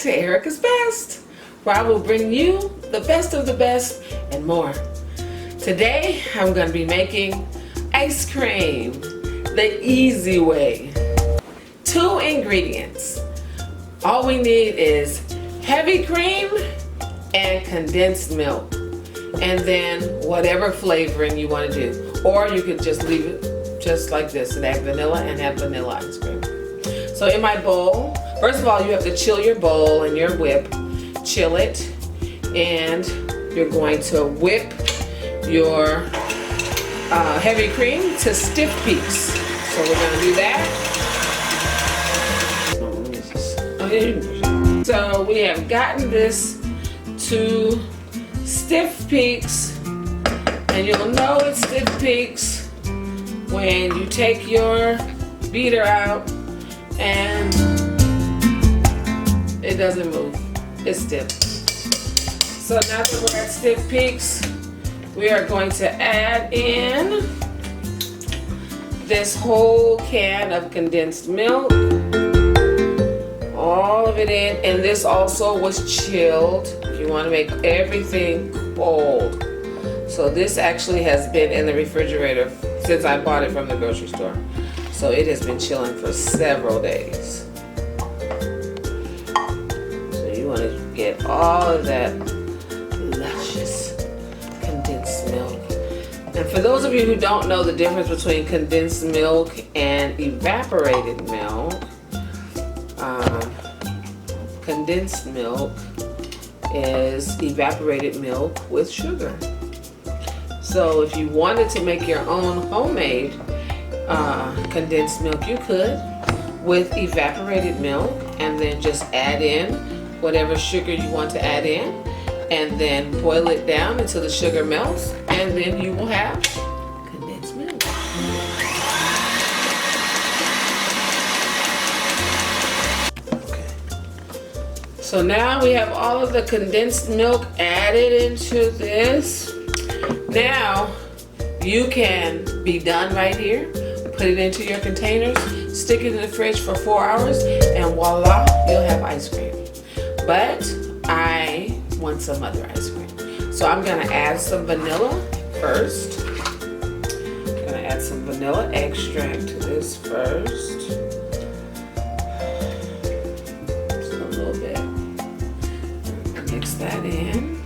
to Erika's Best, where I will bring you the best of the best and more. Today, I'm going to be making ice cream the easy way. 2 ingredients. All we need is heavy cream and condensed milk. And then whatever flavoring you want to do. Or you could just leave it just like this and add vanilla and have vanilla ice cream. So in my bowl, first of all, you have to chill your bowl and your whip. Chill it. And you're going to whip your heavy cream to stiff peaks. So we're going to do that. So we have gotten this to stiff peaks, and you'll know it's stiff peaks when you take your beater out and it doesn't move. It's stiff. So now that we're at stiff peaks, we are going to add in this whole can of condensed milk. All of it in, and this also was chilled. You want to make everything cold. So this actually has been in the refrigerator since I bought it from the grocery store. So it has been chilling for several days. So you want to get all of that luscious condensed milk. And for those of you who don't know the difference between condensed milk and evaporated milk, condensed milk is evaporated milk with sugar. So if you wanted to make your own homemade condensed milk, you could with evaporated milk, and then just add in whatever sugar you want to add in, and then boil it down until the sugar melts, and then you will have condensed milk. So now we have all of the condensed milk added into this. Now you can be done right here. Put it into your containers, stick it in the fridge for 4 hours, and voila, you'll have ice cream. But I want some other ice cream. So I'm gonna add some vanilla first. I'm gonna add some vanilla extract to this first. Mix that in.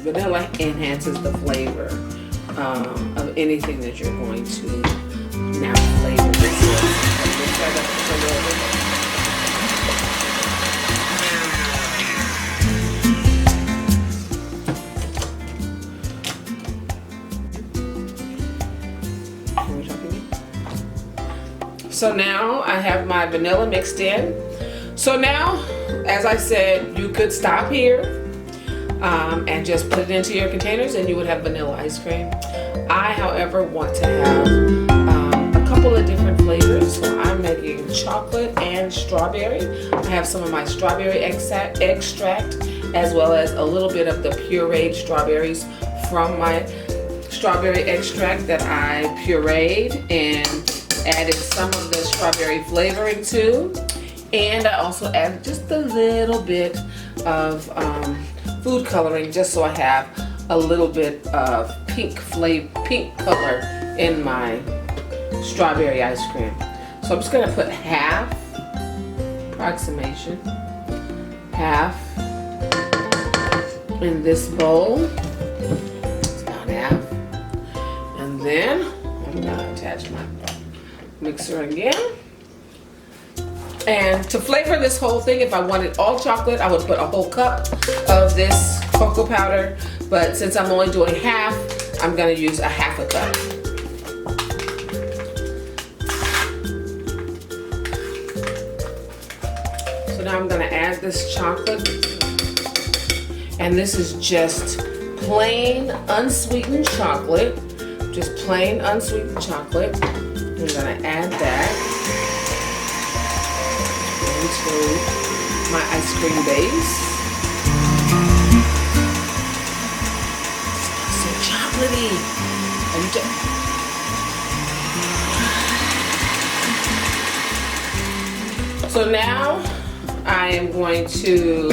Vanilla enhances the flavor of anything that you're going to now flavor this So now I have my vanilla mixed in. So now, as I said, you could stop here and just put it into your containers and you would have vanilla ice cream. I, however, want to have a couple of different flavors. So I'm making chocolate and strawberry. I have some of my strawberry extract as well as a little bit of the pureed strawberries from my strawberry extract that I pureed and added some of the strawberry flavoring to, and I also added just a little bit of food coloring just so I have a little bit of pink color in my strawberry ice cream. So I'm just going to put half, approximation, half in this bowl. It's about half, and then I'm going to attach my mixer again. And to flavor this whole thing, if I wanted all chocolate, I would put a whole cup of this cocoa powder. But since I'm only doing half, I'm going to use a half a cup. So now I'm going to add this chocolate. And this is just plain unsweetened chocolate. Just plain unsweetened chocolate. I'm going to add that into my ice cream base. So chocolatey. So now I am going to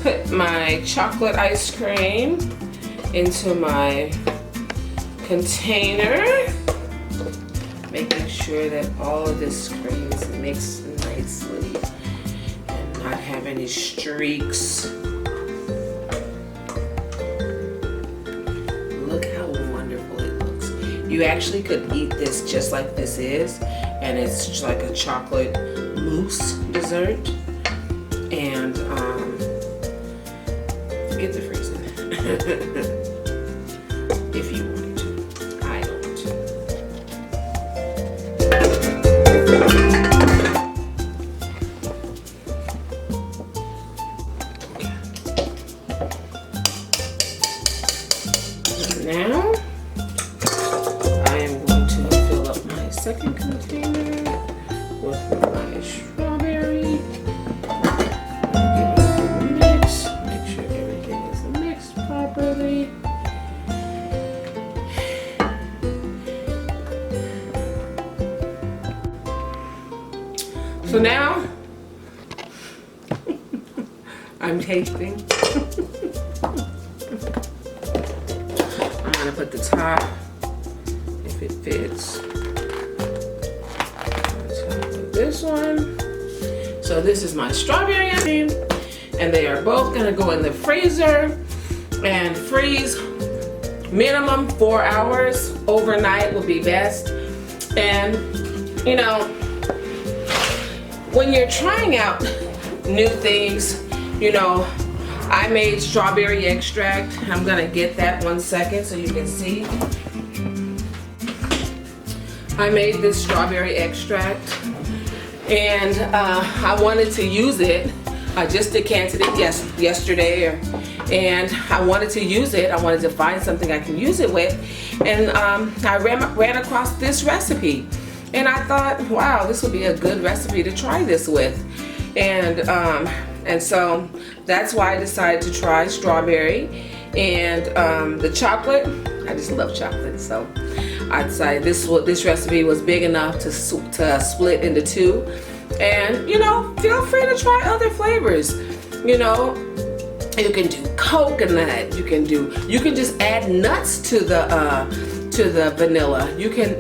put my chocolate ice cream into my container, making sure that all of this cream is mixed nicely and not have any streaks. Look how wonderful it looks. You actually could eat this just like this is, and it's just like a chocolate mousse dessert. And get the freezing if you wanted to. I don't. Now I am going to fill up my second container with my strawberry. So now I'm tasting. I'm gonna put the top, if it fits, on top of this one. So this is my strawberry ice cream, and they are both gonna go in the freezer and freeze minimum 4 hours. Overnight would be best. And you know, when you're trying out new things, you know, I made strawberry extract. I'm gonna get that 1 second so you can see. I made this strawberry extract, and I wanted to use it. I just decanted it yesterday, and I wanted to use it. I wanted to find something I can use it with, and I ran across this recipe. And I thought, wow, this would be a good recipe to try this with. And so that's why I decided to try strawberry. And the chocolate, I just love chocolate. So I decided this recipe was big enough to split into two. And, you know, feel free to try other flavors. You know, you can do coconut. You can just add nuts to the vanilla. You can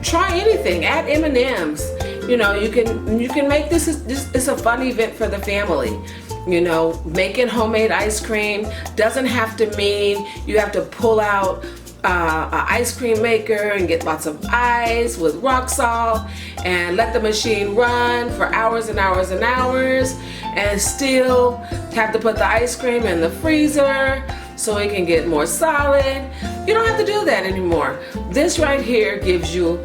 try anything. Add M&Ms. You know, you can make this. It's a fun event for the family. You know, making homemade ice cream doesn't have to mean you have to pull out an ice cream maker and get lots of ice with rock salt and let the machine run for hours and hours and hours, and still have to put the ice cream in the freezer so it can get more solid. You don't have to do that anymore. This right here gives you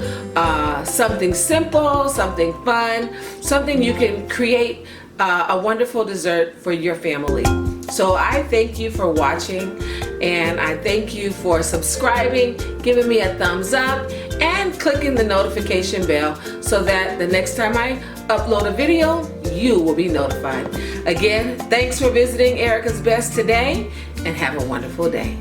something simple, something fun, something you can create a wonderful dessert for your family. So I thank you for watching, and I thank you for subscribing, giving me a thumbs up, and clicking the notification bell so that the next time I upload a video, you will be notified. Again, thanks for visiting Erika's Best today, and have a wonderful day.